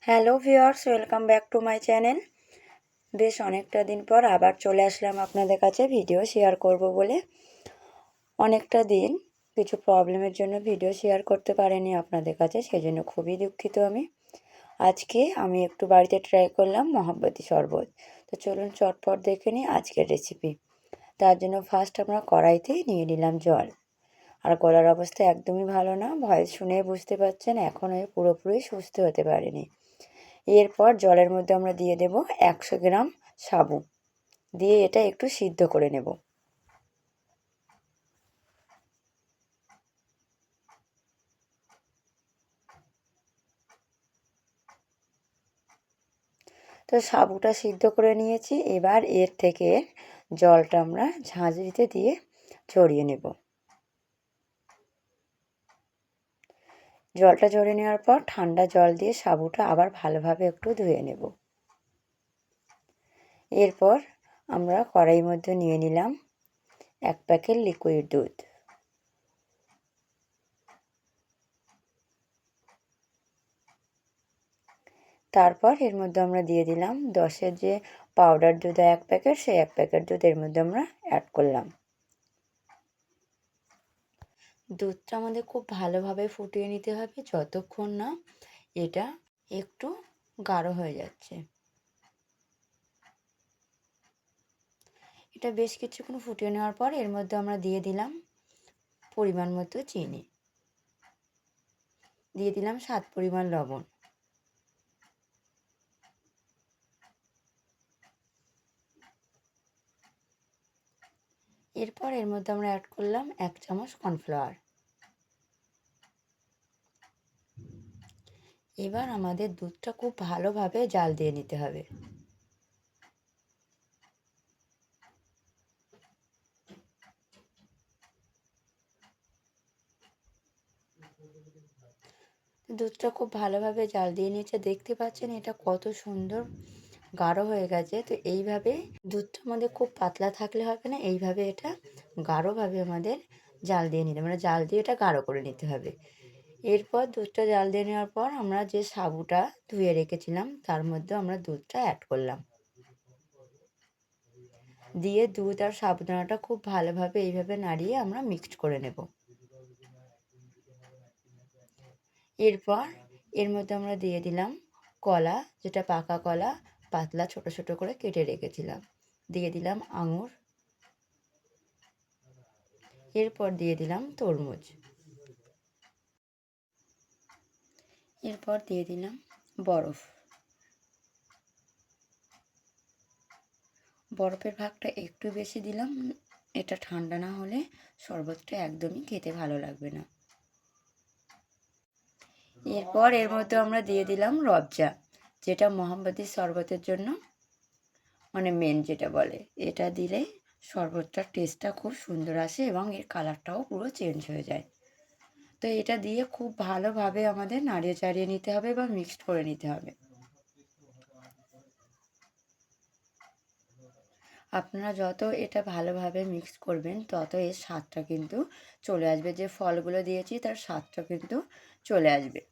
Hello viewers, welcome back to my channel. বেশ অনেকটা দিন পর আবার চলে আসলাম আপনাদের কাছে ভিডিও শেয়ার করব বলে। অনেকটা দিন কিছু প্রবলেমের জন্য ভিডিও শেয়ার করতে পারিনি আপনাদের কাছে, সেজন্য খুবই দুঃখিত আমি। আজকে আমি একটু বাড়িতে ট্রাই করলাম মহাব্বতী শরবত। তো চলুন চটপট দেখে নিই আজকের রেসিপি। তার জন্য ফার্স্ট আমরা কড়াইতে নিয়ে নিলাম জল। আর গলার অবস্থা একদমই ভালো না, ভয়েস শুনে বুঝতে পারছেন এখনও পুরোপুরি সুস্থ হতে পারিনি। এরপর জলের মধ্যে আমরা দিয়ে দেব 100 গ্রাম সাবু, দিয়ে এটা একটু সিদ্ধ করে নেব। তো সাবুটা সিদ্ধ করে নিয়েছি, এবার এর থেকে জলটা আমরা ঝাঁঝরিতে দিয়ে ঝরিয়ে নেব। জলটা ঝরিয়ে নেওয়ার পর ঠান্ডা জল দিয়ে সাবুটা আবার ভালোভাবে একটু ধুয়ে নেব। এরপর আমরা কড়াইয়ের মধ্যে নিয়ে নিলাম 1 প্যাকেট লিকুইড দুধ। তারপর এর মধ্যে আমরা দিয়ে দিলাম 10-এর যে পাউডার দুধ 1 প্যাকেট, সেই 1 প্যাকেট দুধ এর মধ্যে আমরা অ্যাড করলাম। দুধটা আমাদের খুব ভালোভাবে ফুটিয়ে নিতে হবে যতক্ষণ না এটা একটু গাঢ় হয়ে যাচ্ছে। এটা বেশ কিছুক্ষণ ফুটিয়ে নেওয়ার পর এর মধ্যে আমরা দিয়ে দিলাম পরিমাণ মতো চিনি, দিয়ে দিলাম স্বাদ পরিমাণ লবণ। এরপর এর মধ্যে আমরা অ্যাড করলাম 1 চামচ কর্নফ্লাওয়ার। এবার আমাদের দুধটা খুব ভালোভাবে জাল দিয়ে নিতে হবে। দুধটা খুব ভালোভাবে জাল দিয়ে নিয়েছে, দেখতে পাচ্ছেন এটা কত সুন্দর গাঢ় হয়ে গেছে। তো এইভাবে দুধটা আমাদের খুব পাতলা থাকলে হবে না, এইভাবে এটা গাঢ়ভাবে আমাদের জাল দিয়ে নিতে, মানে জাল দিয়ে এটা গাঢ় করে নিতে হবে। এরপর দুধটা জাল দিয়ে নেওয়ার পর আমরা যে সাবুটা ধুয়ে রেখেছিলাম তার মধ্যে আমরা দুধটা অ্যাড করলাম, দিয়ে দুধ আর সাবুদানাটা খুব ভালোভাবে এইভাবে নাড়িয়ে আমরা মিক্সড করে নেব। এরপর এর মধ্যে আমরা দিয়ে দিলাম কলা, যেটা পাকা কলা পাতলা ছোট ছোট করে কেটে রেখেছিলাম, দিয়ে দিলাম আঙুর, এরপর দিয়ে দিলাম তরমুজ, এরপর দিয়ে দিলাম বরফ। বরফের ভাগটা একটু বেশি দিলাম, এটা ঠান্ডা না হলে শরবতটা একদমই খেতে ভালো লাগবে না। এরপর এর মধ্যে আমরা দিয়ে দিলাম রবজা, যেটা মহাব্বতী শরবতের জন্য মানে মেন যেটা বলে, এটা দিলে শরবতটার টেস্টটা খুব সুন্দর আসে এবং এর কালারটাও পুরো চেঞ্জ হয়ে যায়। তো এটা দিয়ে খুব ভালোভাবে আমাদের নাড়িয়ে চাড়িয়ে নিতে হবে বা মিক্সড করে নিতে হবে। আপনারা যত এটা ভালোভাবে মিক্স করবেন তত এর স্বাদটা কিন্তু চলে আসবে, যে ফলগুলো দিয়েছি তার স্বাদটা কিন্তু চলে আসবে।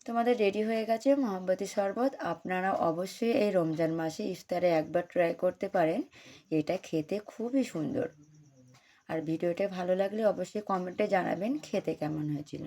তোমাদের রেডি হয়ে গেছে মহাব্বতী শরবত। আপনারা অবশ্যই এই রমজান মাসে ইফতারে একবার ট্রাই করতে পারেন, এটা খেতে খুবই সুন্দর। আর ভিডিওটা ভালো লাগলে অবশ্যই কমেন্টে জানাবেন খেতে কেমন হয়েছিল।